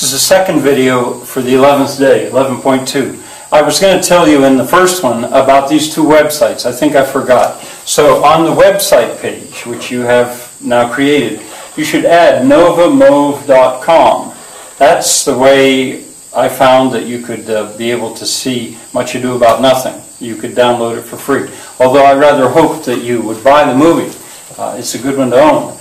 is the second video for the 11th day, 11.2. I was going to tell you in the first one about these two websites. I think I forgot. So on the website page, which you have now created, you should add novamove.com. That's the way I found that you could be able to see Much Ado About Nothing. You could download it for free. Although I rather hoped that you would buy the movie. It's a good one to own.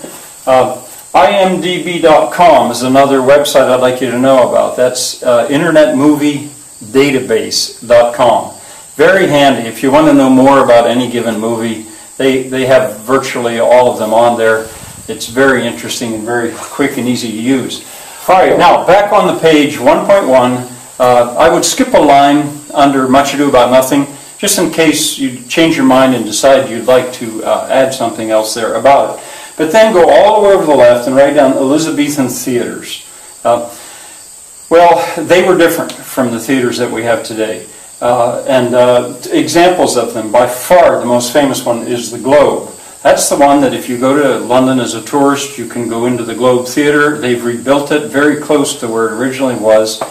imdb.com is another website I'd like you to know about. That's internetmoviedatabase.com. Very handy. If you want to know more about any given movie, they have virtually all of them on there. It's very interesting and very quick and easy to use. All right, now back on the page 1.1, I would skip a line under Much Ado About Nothing, just in case you change your mind and decide you'd like to add something else there about it. But then go all the way over to the left and write down Elizabethan Theaters. Well, they were different from the theaters that we have today. Examples of them, by far the most famous one is the Globe. That's the one that if you go to London as a tourist, you can go into the Globe Theatre. They've rebuilt it very close to where it originally was,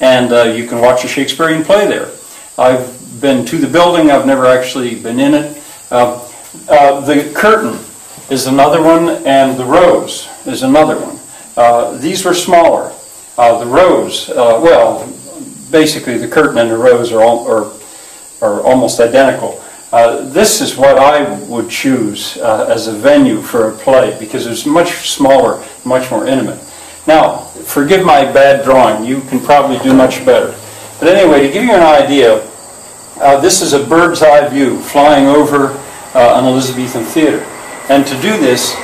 and you can watch a Shakespearean play there. I've been to the building, I've never actually been in it. The Curtain is another one, and the Rose is another one. These were smaller. The Rose, well, basically the Curtain and the Rose are almost identical. This is what I would choose as a venue for a play because it's much smaller, much more intimate. Now, forgive my bad drawing. You can probably do much better. But anyway, to give you an idea, this is a bird's eye view flying over an Elizabethan theater. And to do this,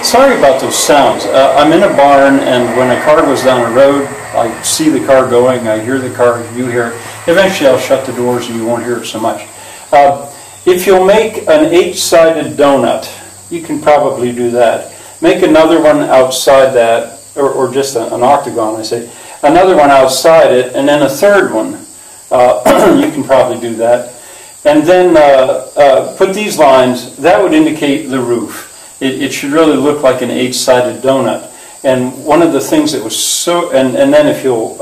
sorry about those sounds. I'm in a barn, and when a car goes down a road, I see the car going, I hear the car, you hear it. Eventually I'll shut the doors and you won't hear it so much. If you'll make an 8-sided donut, you can probably do that. Make another one outside that, or just an octagon, I say. Another one outside it, and then a third one. You can probably do that. And then put these lines. That would indicate the roof. It should really look like an 8-sided donut. And one of the things that was so, and then if you'll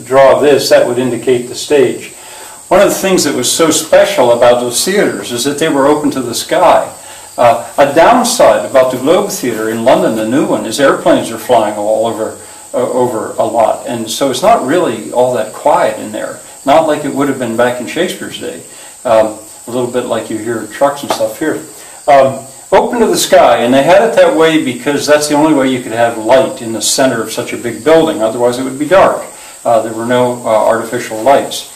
draw this, that would indicate the stage. One of the things that was so special about those theaters is that they were open to the sky. A downside about the Globe Theatre in London, the new one, is airplanes are flying all over a lot. And so it's not really all that quiet in there. Not like it would have been back in Shakespeare's day. A little bit like you hear trucks and stuff here. Open to the sky, and they had it that way because that's the only way you could have light in the center of such a big building. Otherwise it would be dark. There were no artificial lights.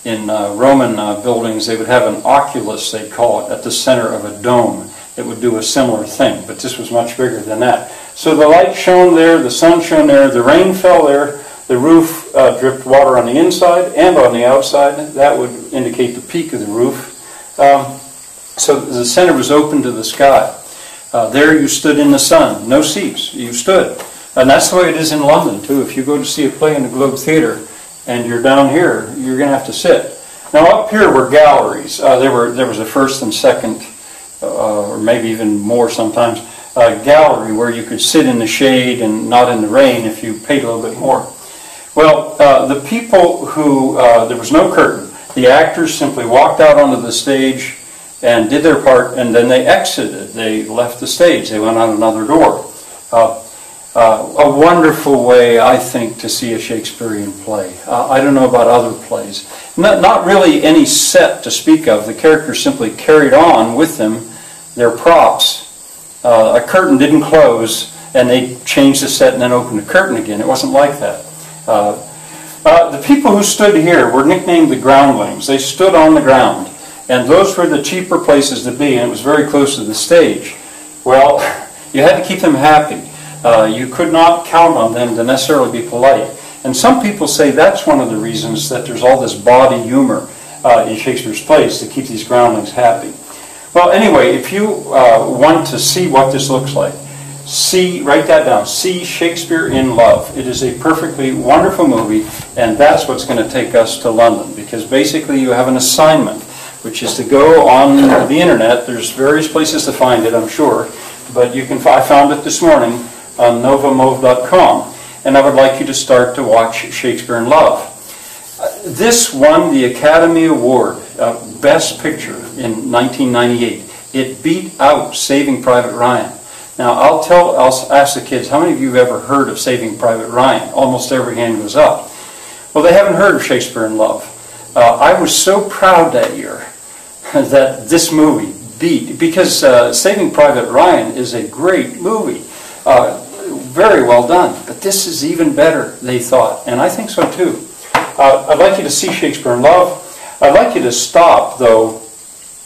In Roman buildings, they would have an oculus, they'd call it, at the center of a dome. It would do a similar thing, but this was much bigger than that. So the light shone there, the sun shone there, the rain fell there, the roof dripped water on the inside and on the outside. That would indicate the peak of the roof. So the center was open to the sky. There you stood in the sun, no seats, you stood. And that's the way it is in London, too. If you go to see a play in the Globe Theatre, and you're down here, you're going to have to sit. Now up here were galleries. There was a first and second, or maybe even more sometimes, gallery where you could sit in the shade and not in the rain if you paid a little bit more. Well, the people who, there was no curtain. The actors simply walked out onto the stage and did their part, and then they exited. They left the stage. They went out another door. A wonderful way, I think, to see a Shakespearean play. I don't know about other plays. Not really any set to speak of. The characters simply carried on with them their props. A curtain didn't close, and they changed the set and then opened the curtain again. It wasn't like that. The people who stood here were nicknamed the Groundlings. They stood on the ground, and those were the cheaper places to be, and it was very close to the stage. Well, you had to keep them happy. You could not count on them to necessarily be polite. And some people say that's one of the reasons that there's all this bawdy humor in Shakespeare's plays, to keep these groundlings happy. Well, anyway, if you want to see what this looks like, write that down, see Shakespeare in Love. It is a perfectly wonderful movie, and that's what's going to take us to London, because basically you have an assignment, which is to go on the internet. There's various places to find it, I'm sure, but you can. I found it this morning on novamove.com. and I would like you to start to watch Shakespeare in Love. This won the Academy Award, Best Picture in 1998. It beat out Saving Private Ryan. Now, I'll ask the kids, how many of you have ever heard of Saving Private Ryan? Almost every hand goes up. Well, they haven't heard of Shakespeare in Love. I was so proud that year that this movie beat, because Saving Private Ryan is a great movie. Very well done. But this is even better, they thought, and I think so too. I'd like you to see Shakespeare in Love. I'd like you to stop, though.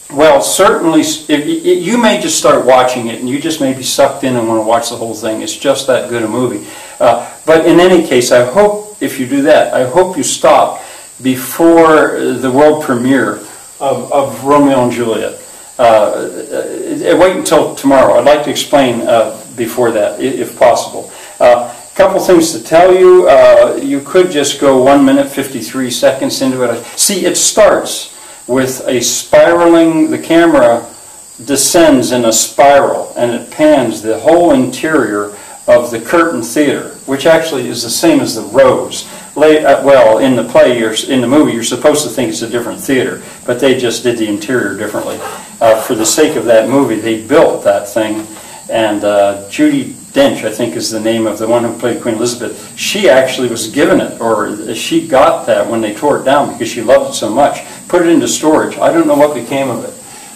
Well, certainly, you may just start watching it and you just may be sucked in and want to watch the whole thing. It's just that good a movie. But in any case, I hope, if you do that, I hope you stop before the world premiere of Romeo and Juliet. Wait until tomorrow. I'd like to explain before that, if possible. A couple things to tell you. You could just go 1 minute 53 seconds into it. See, it starts with a spiraling, the camera descends in a spiral and it pans the whole interior of the Curtain Theater, which actually is the same as the Rose. Well, in the play, in the movie, you're supposed to think it's a different theater, but they just did the interior differently. For the sake of that movie, they built that thing, and Judi Dench, I think is the name of the one who played Queen Elizabeth, she actually was given it, or she got that when they tore it down because she loved it so much. Put it into storage. I don't know what became of it.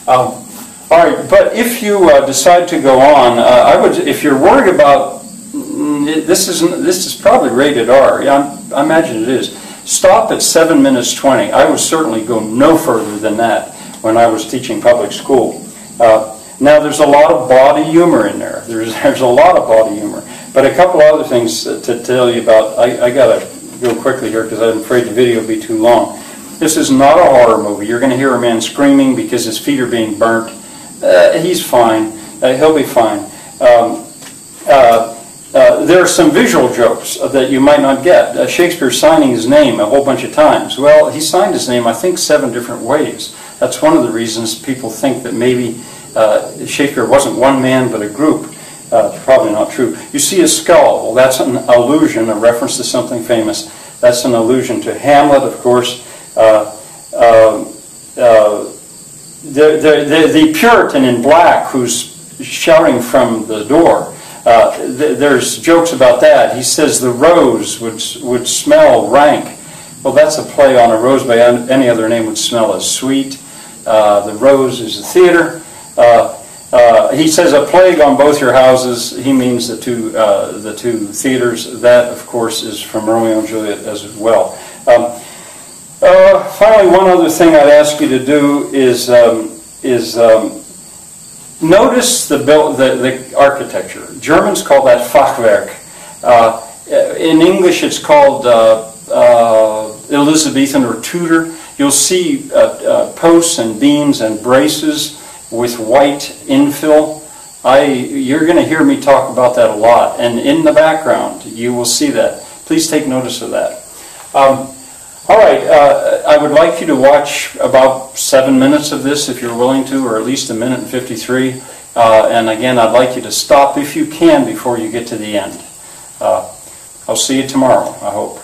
All right, but if you decide to go on, I would, if you're worried about, this is probably rated R. I imagine it is. Stop at 7 minutes 20. I would certainly go no further than that when I was teaching public school. Now, there's a lot of body humor in there. There's a lot of body humor. But a couple other things to tell you about. I got to go quickly here because I'm afraid the video will be too long. This is not a horror movie. You're going to hear a man screaming because his feet are being burnt. He's fine. He'll be fine. There are some visual jokes that you might not get. Shakespeare signing his name a whole bunch of times. Well, he signed his name, I think, 7 different ways. That's one of the reasons people think that maybe Shakespeare wasn't one man but a group. Probably not true. You see a skull. Well, that's an allusion, a reference to something famous. That's an allusion to Hamlet, of course. The Puritan in black who's shouting from the door. There's jokes about that. He says the rose would smell rank. Well, that's a play on a rose by any other name would smell as sweet. The rose is the theater. He says a plague on both your houses. He means the two theaters. That, of course, is from Romeo and Juliet as well. Finally, one other thing I'd ask you to do is notice the architecture. Germans call that Fachwerk. In English, it's called Elizabethan or Tudor. You'll see posts and beams and braces with white infill. You're going to hear me talk about that a lot, and in the background you will see that. Please take notice of that. All right, I would like you to watch about 7 minutes of this if you're willing to, or at least 1 minute and 53. And again, I'd like you to stop if you can before you get to the end. I'll see you tomorrow, I hope.